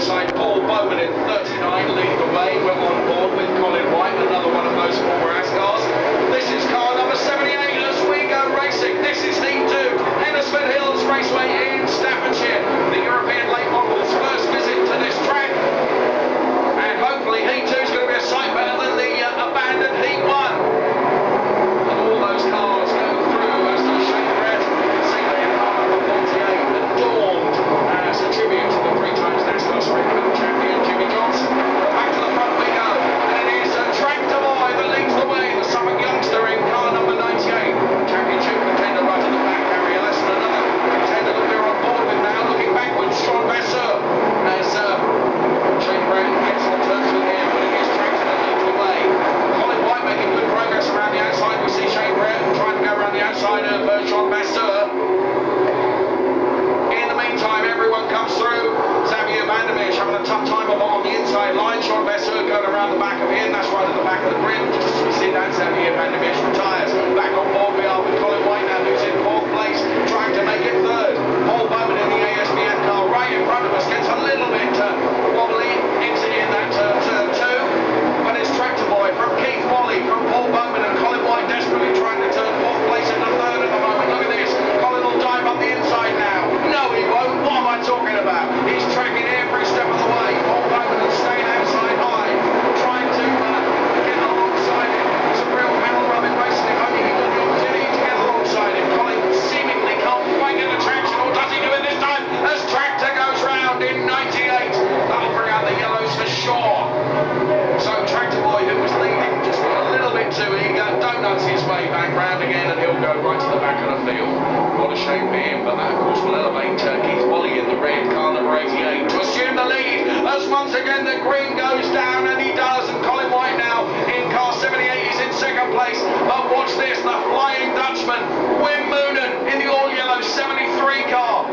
alongside Paul Bowman in 39, leading the way. We're on board with Colin White, another one of those former Ascars. This is car number 78 as we go racing. This is Heat 2, Hednesford Raceway in Staffordshire. The European late models' first visit to this track. And hopefully Heat 2 is going to be a sight better than the abandoned Heat 1. And all those cars go through as the shade red. See they in car number 48, adorned as a tribute to the 3 times NASCAR Sprint Cup champion Jimmy Johnson. But back to the front we go. And it is a tractor boy that leads the way. The Suffolk youngster in car number 98. Championship contender right at the back, Harry Ellis, and another contender that we're on board with now. Looking backwards, Sean Vasseur as Shane Brown gets on turns with him, but it is tractor that leads the way. Colin White making good progress around the outside. We see Shane Brown trying to go around the outside of Sean Vasseur. In the meantime, everyone comes through. Xavier Vandermeer having a tough time on the inside line. Sean Vasseur going around the back of him. That's right at the back of the grid. Just as we see that, Xavier Vandermeer retires. Back on board we are with Colin White now, who's in 4th place, trying to make it 3rd. Paul Bowman in the ASBN car right in front of us gets a little bit wobbly, exiting that turn 2. But it's Tractor Boy from Keith Wally, from Paul Bowman and Colin White desperately trying to turn 4th place into 3rd at the moment. Look at this. Colin will dive up the inside now. No, he won't. What am I talking about? He's tracking every step of the way. Paul Bowman is staying outside high, trying to get alongside him. It's a real panel rubbing racing. If only he got the opportunity to get alongside him. Colin seemingly can't quite get the traction, or does he do it this time? As Tractor goes round in 98. That'll bring out the yellows for sure. So Tractor Boy, who was leading, just got a little bit too eager, donuts his way back round again, and he'll go right to the back of the field. What a shame for him, but that of course will elevate Keith Wally in the red, car number 88, to assume the lead, as once again the green goes down, and he does, and Colin White now in car 78 is in 2nd place. But watch this, the Flying Dutchman, Wim Moonen in the all-yellow 73 car.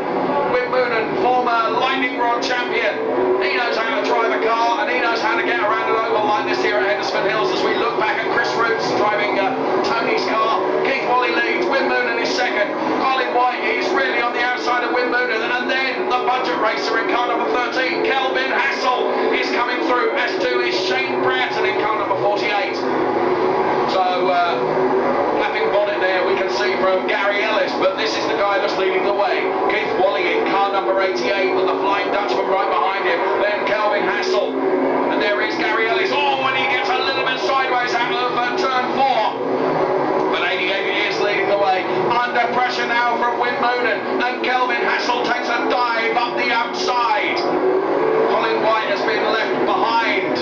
Wim Moonen, former lightning rod champion. He knows how to drive a car, and he knows how to get around an oval like this here at Hednesford Hills. As we look back at Chris Roots driving Tony's car, Keith Wally leads, Wim Moonen is 2nd. Colin White is really on the outside of Wim Moonen, and then the budget racer in car number 13, Kelvin Hassell, is coming through, as too is Shane Bratton in car number 48. So, flapping bonnet there we can see from Gary Ellis, but this is the guy that's leading the way. Keith Wally in car number 88 with the Flying Dutchman right behind him. Then Kelvin Hassell, and there is Gary Ellis. Oh, and he gets a little bit sideways out of turn 4. But 88 is leading the way. Under pressure now from Wim Moonen, and Kelvin Hassell takes a dive up the outside. Colin White has been left behind.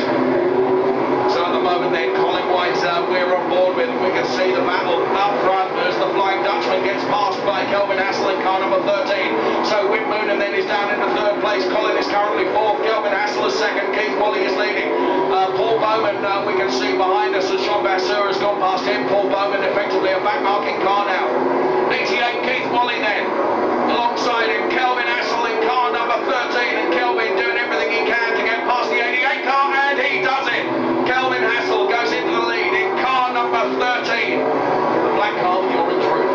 So at the moment then, Colin White we're on board with. We can see the battle up front as the Flying Dutchman gets passed by Kelvin Hassell in car number 13. So Wim Moonen then is down into 3rd place. Colin is currently 4th. Kelvin Hassell is 2nd. Keith Wally is leading. Paul Bowman we can see behind us as Sean Vasseur has gone past him. Paul Bowman effectively a back-marking car now. 88 Keith Wally then. Alongside him, Kelvin Hassell in car number 13. And Kelvin doing everything he can to get past the 88 car, and he does it. Kelvin Hassell goes into the lead in car number 13. The black car with the orange roof.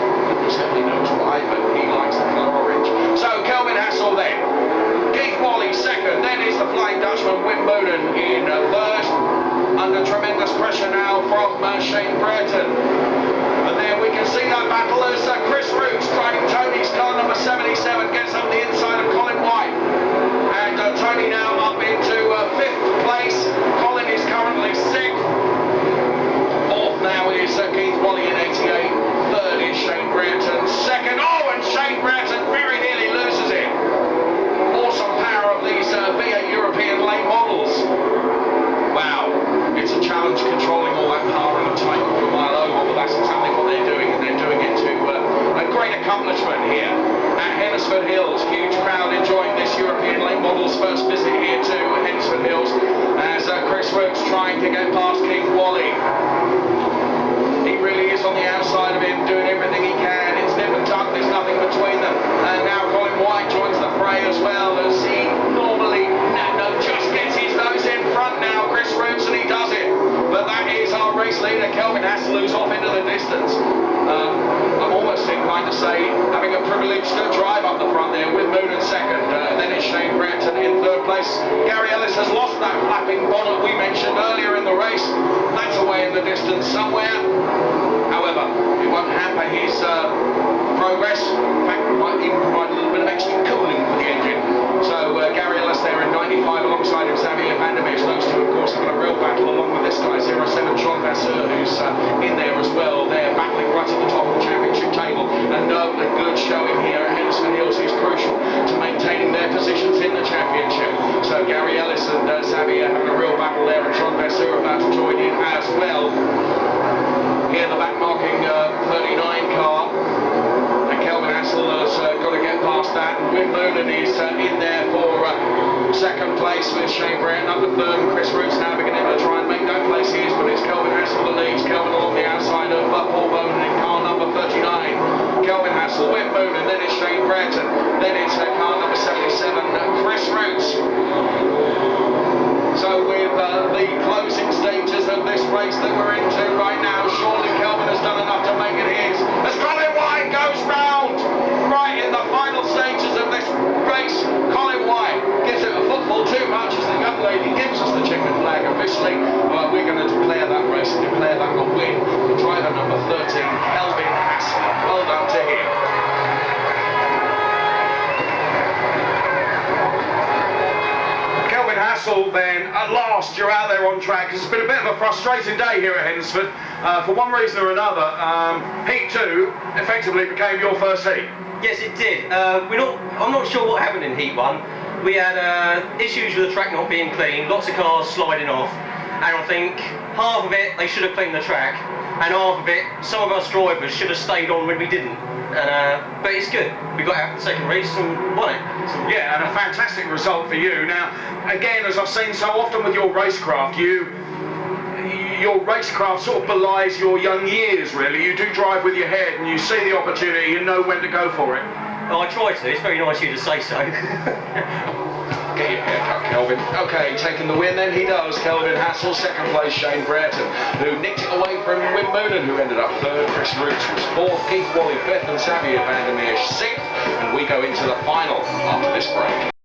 He certainly knows why, but he likes the colour orange. So Kelvin Hassell then. Keith Wally 2nd. Then is the Flying Dutchman Wim Moonen in 3rd. Under tremendous pressure now from Shane Bratton. And then we can see that battle as Chris Roots driving Tony's car number 77 gets up the inside of Colin White. And Tony now up into 5th place. Colin is currently 6th. 4th now is Keith Wally in 88. 3rd is Shane Bratton. 2nd, oh, and Shane Bratton very nearly loses it. Awesome power of these V8 European late models. Wow, it's a challenge controlling all that power in a tight quarter-mile oval, but that's exactly what they're doing, and they're doing it to a great accomplishment here at Hednesford Hills. Huge crowd enjoying this European late models first visit here to Hednesford Hills as Chris Roots trying to get past Keith Wally. He really is on the outside of him, doing everything he can. It's nip and tuck, there's nothing between them. And now Colin White joins the fray as well, as he normally just gets his nose in front now, Chris Roots, and he does it. But that is our race leader, Kelvin Hassell, who's off into the distance. I'm almost inclined to say having a privilege to drive up the front there with Moonen 2nd. Then it's Shane Bratton in 3rd place. race. Gary Ellis has lost that flapping bonnet we mentioned earlier in the race. That's away in the distance somewhere. However, it won't hamper his progress. In fact, it might even provide a little bit of extra cooling for the engine. So Gary Ellis there in 95 alongside him, Xavier Van der Meers. Those two, of course, have got a real battle along with this guy, 07 John Vasseur, who's in there as well. They're battling right at the top of the championship table. And a good showing here at Hednesford Hills is crucial to maintaining their positions in the championship. So Gary Ellis and Xavier having a real battle there, and John Vasseur about to join in as well. Here the back marking 39 car. Kelvin Hassell has got to get past that, and Wim Moonen is in there for second place with Shane Brereton up to third, and Chris Root's now beginning to try and make that place his, but it's Kelvin Hassell that leads. Kelvin along the outside of Paul Bowman in car number 39. Kelvin Hassell, Wim Moonen, then it's Shane Brereton, then it's car number 77, Chris Roots. So with the closing stages of this race that we're into right now, surely Kelvin has done enough to make it his. As Colin White goes round right in the final stages of this race, Colin White gives it a footfall too much as the young lady gives us the checkered flag officially. We're going to declare that race and declare that a win for driver number 13, Kelvin Hassell. Well done to him. Hassell, then at last you're out there on track. It's been a bit of a frustrating day here at Hednesford for one reason or another. Heat 2 effectively became your first heat. Yes, it did. I'm not sure what happened in Heat 1. We had issues with the track not being clean, lots of cars sliding off, and I think half of it they should have cleaned the track, and half of it some of us drivers should have stayed on when we didn't. But it's good. We got out the second race and won it. So, yeah, and a fantastic result for you. Now, again, as I've seen so often with your racecraft, your racecraft sort of belies your young years, really. You do drive with your head, and you see the opportunity, you know when to go for it. Oh, I try to. It's very nice of you to say so. Get your haircut, Kelvin. Okay, taking the win then, he does. Kelvin Hassell, second place, Shane Brereton, who nicked it away from Wim Moonen, who ended up third. Chris Roots was fourth, Keith Wally fifth, and Xavier Van der Meers sixth. And we go into the final after this break.